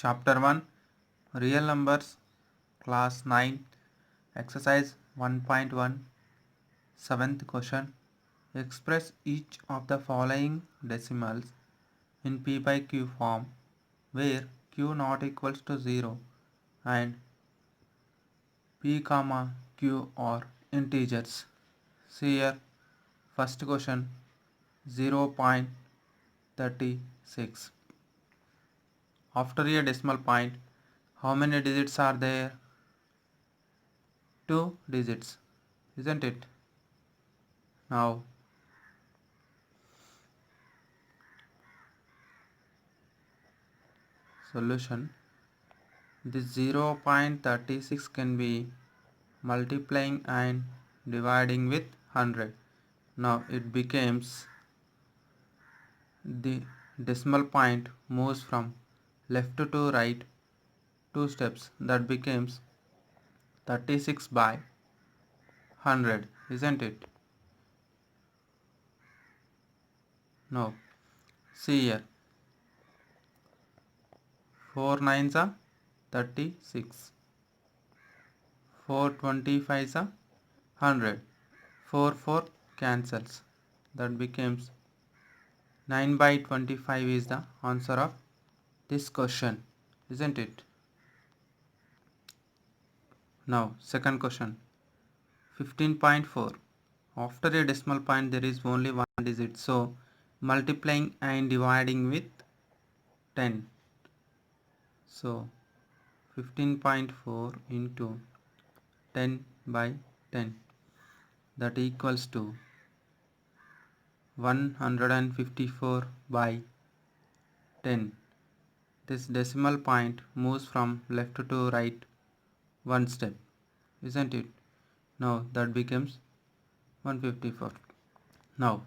Chapter 1 Real Numbers Class 9 Exercise 1.1 7th question. Express each of the following decimals in P by Q form where Q not equals to 0 and P comma Q are integers. See here, first question 0.36. After a decimal point, how many digits are there? 2 digits, isn't it? Now solution, this 0.36 can be multiplying and dividing with 100. Now it becomes, the decimal point moves from left to right 2 steps, that becomes 36 by 100, isn't it? Now see here, 4 nines are 36, 4 25s are 100, 4 cancels, that becomes 9 by 25 is the answer of this question, isn't it? Now second question 15.4. After a decimal point there is only one digit, so multiplying and dividing with 10. So 15.4 into 10 by 10, that equals to 154 by 10. This decimal point moves from left to right one step, isn't it? Now that becomes 154. Now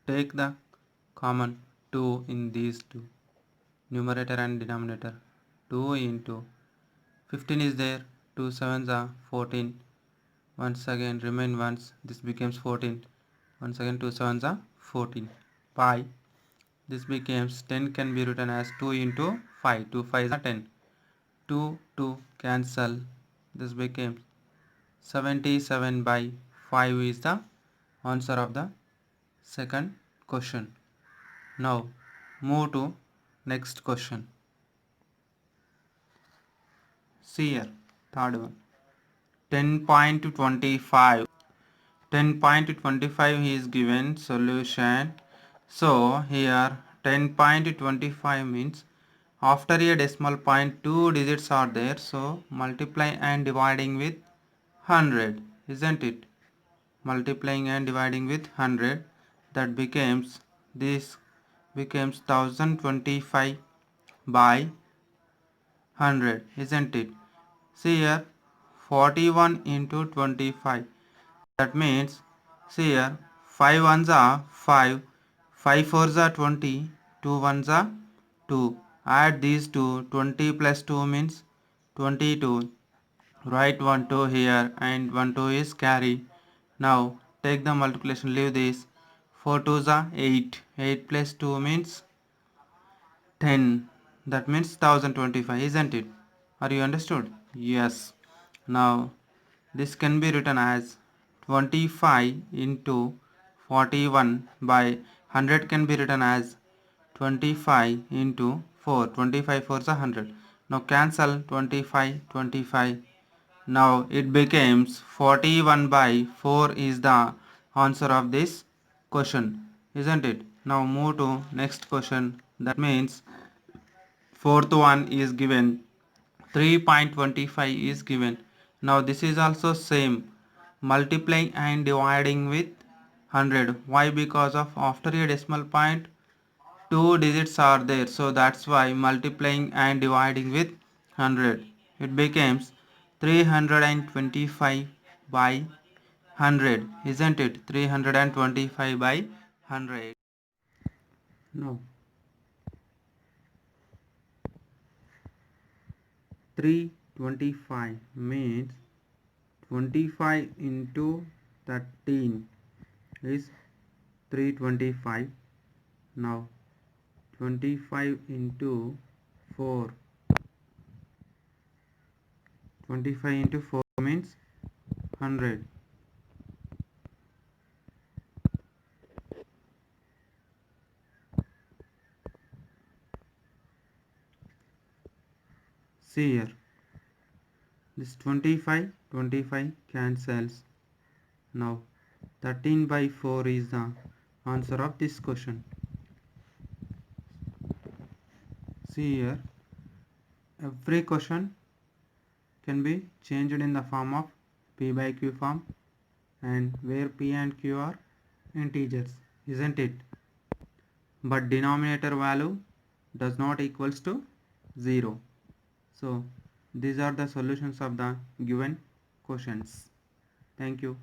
take the common 2 in these two, numerator and denominator. 2 into 15 is there, 2 sevens are 14. Once again remain ones, this becomes 14. Once again 2 sevens are 14 by, this becomes 10 can be written as 2 into 5. 2 5s are 10. 2 cancel, this becomes 77 by 5 is the answer of the second question. Now move to next question. See here, third one 10.25. 10.25 is given solution. So here 10.25 means after a decimal point 2 digits are there, so multiply and dividing with 100, isn't it? Multiplying and dividing with 100, that becomes, this becomes 1025 by 100, isn't it? See here, 41 into 25, that means, see here, 5 ones are 5, 5 fours are 20, 2 ones are 2. Add these two, 20 plus 2 means 22. Write 1 2 here and 1 2 is carry. Now take the multiplication, leave this. 4 2s are 8. 8 plus 2 means 10. That means 1025, isn't it? Are you understood? Yes. Now this can be written as 25 into 41 by 100 can be written as 25 into 4. 25 4s are 100. Now cancel 25 25. Now it becomes 41 by 4 is the answer of this question, isn't it? Now move to next question. That means fourth one is given, 3.25 is given. Now this is also same, multiplying and dividing with 100. Why? Because of after a decimal point 2 digits are there, so that's why multiplying and dividing with 100. It becomes 325 by 100, isn't it? 325 by 100. No, 325 means 25 into 13 is 325. Now 25 into 4. 25 into 4 means 100. See here, this 25 cancels. Now 13 by 4 is the answer of this question. See here, every question can be changed in the form of P by Q form, and where P and Q are integers, isn't it? But denominator value does not equals to 0. So these are the solutions of the given questions. Thank you.